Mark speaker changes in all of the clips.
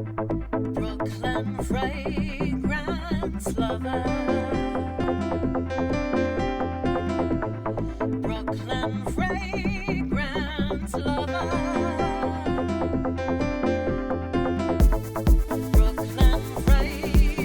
Speaker 1: Brooklyn fragrance lover. Brooklyn fragrance lover. Brooklyn fragrance lover. Brooklyn fragrance.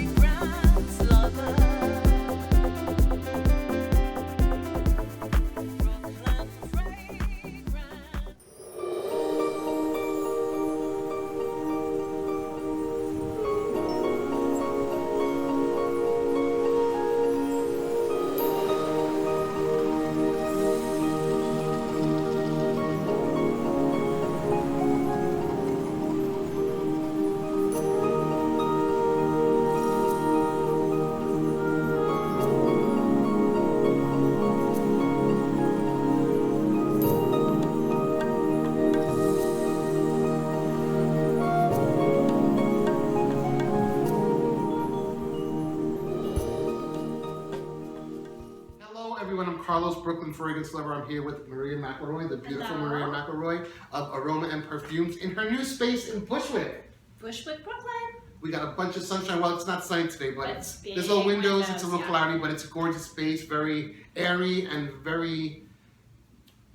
Speaker 2: Hello everyone, I'm Carlos, Brooklyn Fragrance Lover. I'm here with Maria McElroy, the beautiful
Speaker 3: Hello.
Speaker 2: Maria McElroy of Aroma and Perfumes in her new space in Bushwick.
Speaker 3: Bushwick, Brooklyn.
Speaker 2: We got a bunch of sunshine. Well, it's not sunny today, but
Speaker 3: It's big
Speaker 2: there's no windows, it's a little
Speaker 3: yeah.
Speaker 2: cloudy, but it's a gorgeous space, very airy and very,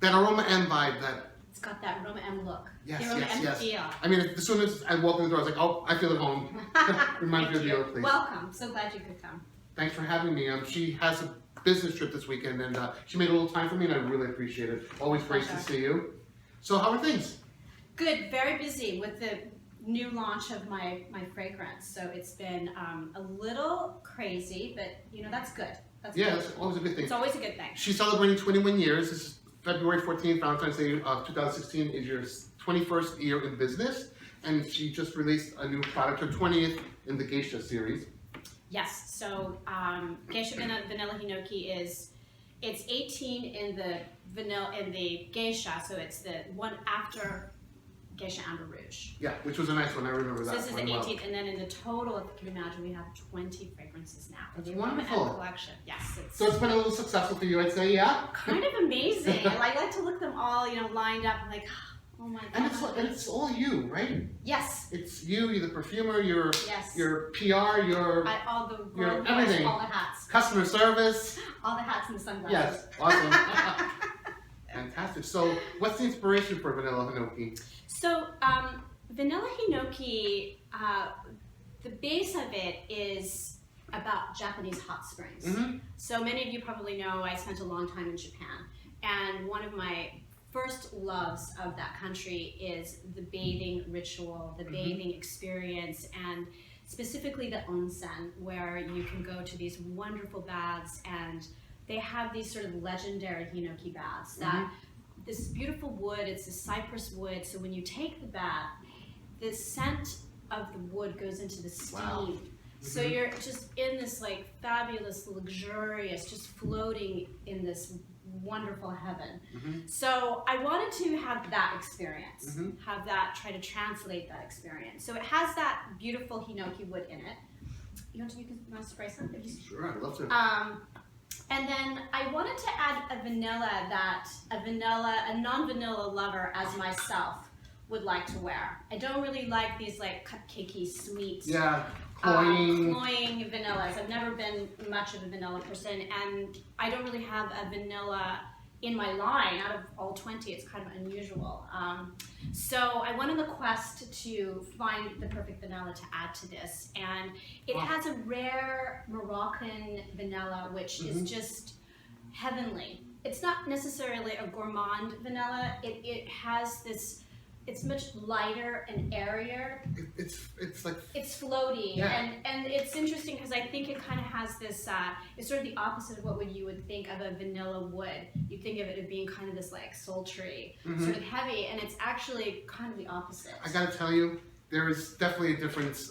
Speaker 2: that Aroma M vibe that,
Speaker 3: It's got that Aroma M look.
Speaker 2: yes,
Speaker 3: the Aroma
Speaker 2: yes,
Speaker 3: M
Speaker 2: yes.
Speaker 3: feel.
Speaker 2: I mean, as soon as I walked in the door, I was like, oh, I feel at home. Reminds me of the other place.
Speaker 3: Welcome. So glad you could come.
Speaker 2: Thanks for having me. She has a business trip this weekend, and she made a little time for me, and I really appreciate it. Always great to
Speaker 3: Pleasure.
Speaker 2: see you. So how are things?
Speaker 3: Good. Very busy with the new launch of my fragrance. So it's been a little crazy, but you know that's good. That's
Speaker 2: Yeah,
Speaker 3: good.
Speaker 2: that's always a good thing.
Speaker 3: It's always a good thing.
Speaker 2: She's celebrating 21 years. This is February 14th, Valentine's Day of 2016 is your 21st year in business, and she just released a new product, her 20th in the Geisha series.
Speaker 3: Yes. So Geisha Vanilla Hinoki it's 18 in the vanilla in the Geisha. So it's the one after Geisha Amber Rouge.
Speaker 2: Yeah, which was a nice one. I remember
Speaker 3: So
Speaker 2: that
Speaker 3: this is the
Speaker 2: one well.
Speaker 3: 18th, and then in the total, if you can imagine, we have 20 fragrances now.
Speaker 2: That's
Speaker 3: The Aroma
Speaker 2: wonderful.
Speaker 3: M collection. Yes, it's
Speaker 2: So it's been a little successful for you, I'd say, yeah?
Speaker 3: kind of amazing. I like to look them all, lined up. I'm like, oh my god.
Speaker 2: And it's all you, right?
Speaker 3: Yes,
Speaker 2: It's you, you're the perfumer, you're
Speaker 3: yes.
Speaker 2: your PR, your
Speaker 3: All the
Speaker 2: You're
Speaker 3: world
Speaker 2: everything.
Speaker 3: all the hats,
Speaker 2: customer service.
Speaker 3: all the hats and the sunglasses.
Speaker 2: Yes, awesome. Fantastic. So what's the inspiration for Vanilla Hinoki?
Speaker 3: So, Vanilla Hinoki, the base of it is about Japanese hot springs.
Speaker 2: Mm-hmm.
Speaker 3: So many of you probably know I spent a long time in Japan, and one of my first loves of that country is the bathing ritual, the bathing experience, and specifically the onsen, where you can go to these wonderful baths, and they have these sort of legendary Hinoki baths that this beautiful wood, it's a cypress wood, so when you take the bath, the scent of the wood goes into the steam.
Speaker 2: Wow.
Speaker 3: So you're just in this like fabulous, luxurious, just floating in this wonderful heaven. So I wanted to have that experience, have that, try to translate that experience. So it has that beautiful Hinoki wood in it. You want to spray some?
Speaker 2: Sure, I'd love to.
Speaker 3: And then I wanted to add a non-vanilla lover as myself would like to wear. I don't really like these like cupcakey, sweet,
Speaker 2: Yeah, cloying.
Speaker 3: cloying vanillas. I've never been much of a vanilla person, and I don't really have a vanilla in my line. Out of all 20, it's kind of unusual. So I went on the quest to find the perfect vanilla to add to this, and it has a rare Moroccan vanilla, which is just heavenly. It's not necessarily a gourmand vanilla. It has this. It's much lighter and airier.
Speaker 2: It's like
Speaker 3: It's floaty,
Speaker 2: Yeah.
Speaker 3: and it's interesting because I think it kind of has this. It's sort of the opposite of what you would think of a vanilla wood. You think of it as being kind of this like sultry, sort of heavy, and it's actually kind of the opposite.
Speaker 2: I gotta tell you, there is definitely a difference.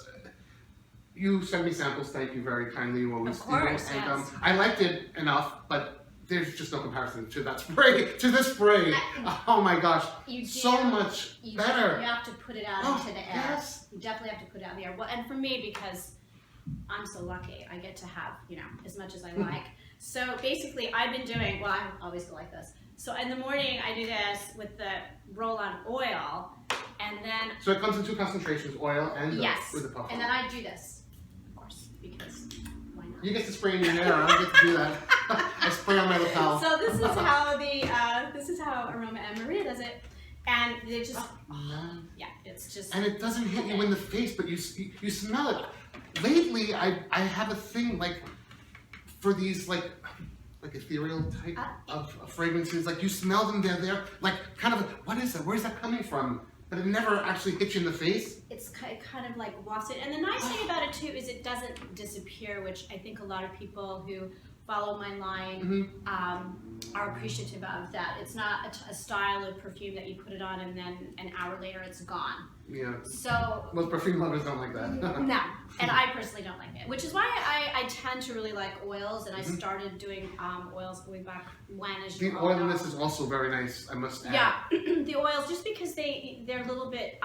Speaker 2: You send me samples, thank you very kindly. You always
Speaker 3: Of course,
Speaker 2: do. And
Speaker 3: yes.
Speaker 2: I liked it enough, but there's just no comparison to that spray, to this spray. Oh my gosh,
Speaker 3: You do,
Speaker 2: so much better.
Speaker 3: You have to put it out into the air.
Speaker 2: Yes.
Speaker 3: You definitely have to put it out in the air. Well, and for me, because I'm so lucky, I get to have, as much as I like. So basically, I've been doing, I always go like this. So in the morning, I do this with the roll-on oil, And then,
Speaker 2: So it comes in two concentrations, oil and
Speaker 3: yes,
Speaker 2: with the puff.
Speaker 3: and then I do this, of course, because why not?
Speaker 2: You get to spray in your hair. I don't get to do that. I spray on my lapel.
Speaker 3: So this is how Aroma and Maria does it, and they just, yeah, it's just.
Speaker 2: And it doesn't hit you in the face, but you smell it. Lately, I have a thing like for these like ethereal type of fragrances. Like you smell them, they're there. Like kind of, what is that? Where's that coming from? But it never actually hits you in the face.
Speaker 3: It's kind of like wafts it. And the nice thing about it too is it doesn't disappear, which I think a lot of people who follow my line are appreciative of. That it's not a style of perfume that you put it on and then an hour later it's gone.
Speaker 2: Yeah.
Speaker 3: So
Speaker 2: most perfume lovers don't like that.
Speaker 3: no, and I personally don't like it, which is why I tend to really like oils, and I started doing oils way back when. As you
Speaker 2: The
Speaker 3: all know.
Speaker 2: oiliness is also very nice, I must add.
Speaker 3: Yeah, the oils, just because they're a little bit,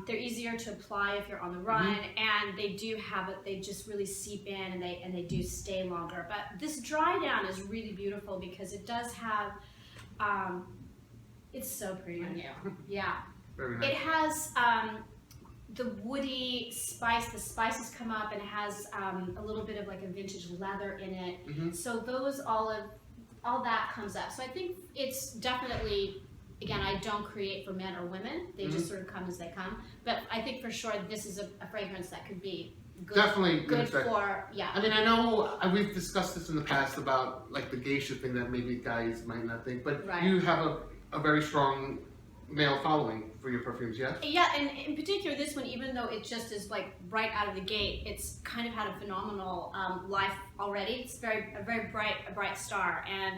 Speaker 3: they're easier to apply if you're on the run, and they do have it, they just really seep in and they do stay longer. But this dry down is really beautiful because it does have, it's so pretty on you. Yeah.
Speaker 2: Very nice.
Speaker 3: It has the woody spice, the spices come up, and it has a little bit of like a vintage leather in it. So those all that comes up. So I think it's definitely, again, I don't create for men or women. They just sort of come as they come. But I think for sure this is a fragrance that could be good,
Speaker 2: Definitely
Speaker 3: good
Speaker 2: effect.
Speaker 3: for, yeah.
Speaker 2: I mean, I know we've discussed this in the past about like the geisha thing that maybe guys might not think, but
Speaker 3: Right.
Speaker 2: you have a very strong male following for your perfumes, yes?
Speaker 3: Yeah, and in particular this one, even though it just is like right out of the gate, it's kind of had a phenomenal life already. It's a very bright star, and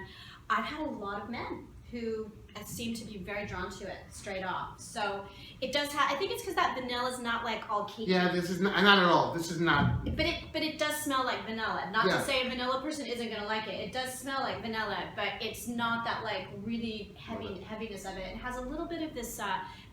Speaker 3: I've had a lot of men who seem to be very drawn to it straight off. So it does have. I think it's because that vanilla is not like all cakey.
Speaker 2: Yeah, this is not at all. This is not.
Speaker 3: But it does smell like vanilla. Not
Speaker 2: Yeah.
Speaker 3: to say a vanilla person isn't gonna like it. It does smell like vanilla, but it's not that like really heaviness of it. It has a little bit of this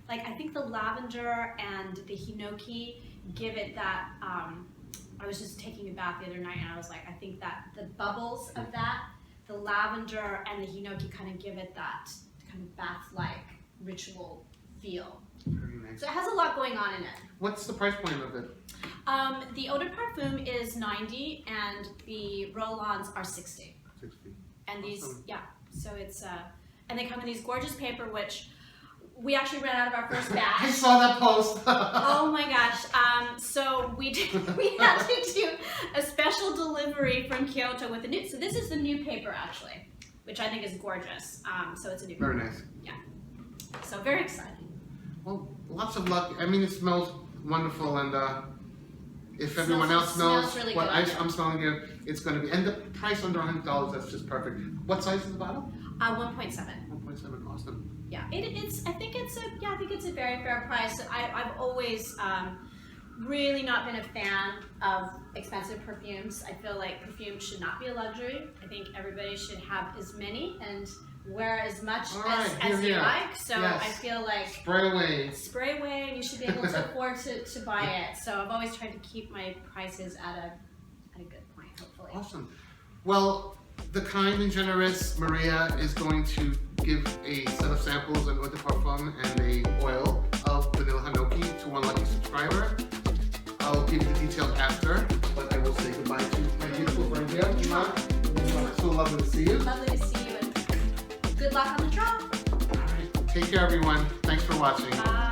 Speaker 3: like I think the lavender and the Hinoki give it that. I was just taking a bath the other night and I was like, I think that the bubbles of that, the lavender and the Hinoki kind of give it that kind of bath-like ritual feel.
Speaker 2: Very nice.
Speaker 3: So it has a lot going on in it.
Speaker 2: What's the price point of it?
Speaker 3: The eau de parfum is 90 and the roll-ons are 60.
Speaker 2: 60.
Speaker 3: And these,
Speaker 2: Awesome.
Speaker 3: yeah, so it's, and they come in these gorgeous paper, which we actually ran out of our first batch.
Speaker 2: I saw that post.
Speaker 3: Oh my gosh, so we had to do a special delivery from Kyoto with the new, so this is the new paper actually, which I think is gorgeous. So it's a new
Speaker 2: Very
Speaker 3: paper.
Speaker 2: nice.
Speaker 3: Yeah, so very exciting.
Speaker 2: Well, lots of luck. I mean, it smells wonderful, and if
Speaker 3: Smells-
Speaker 2: everyone else knows
Speaker 3: smells really
Speaker 2: what
Speaker 3: good.
Speaker 2: I'm smelling here, it's going to be. And the price under $100, that's just perfect. What size is the bottle?
Speaker 3: 1.7.
Speaker 2: 1.7. Awesome.
Speaker 3: Yeah, I think it's a very fair price. I've always really not been a fan of expensive perfumes. I feel like perfume should not be a luxury. I think everybody should have as many and wear as much
Speaker 2: All right,
Speaker 3: as you
Speaker 2: here.
Speaker 3: like. So
Speaker 2: Yes.
Speaker 3: I feel like
Speaker 2: Spray away.
Speaker 3: and you should be able to afford to buy it. So I've always tried to keep my prices at a good point, hopefully.
Speaker 2: Awesome. Well, the kind and generous Maria is going to give a set of samples of eau de parfum and a oil of vanilla Hinoki to one lucky subscriber. I'll give you the details after, but I will say goodbye to my beautiful friend here. It's so lovely to see you.
Speaker 3: Lovely to see you and good luck on the draw.
Speaker 2: All right. Take care, everyone. Thanks for watching.
Speaker 3: Bye.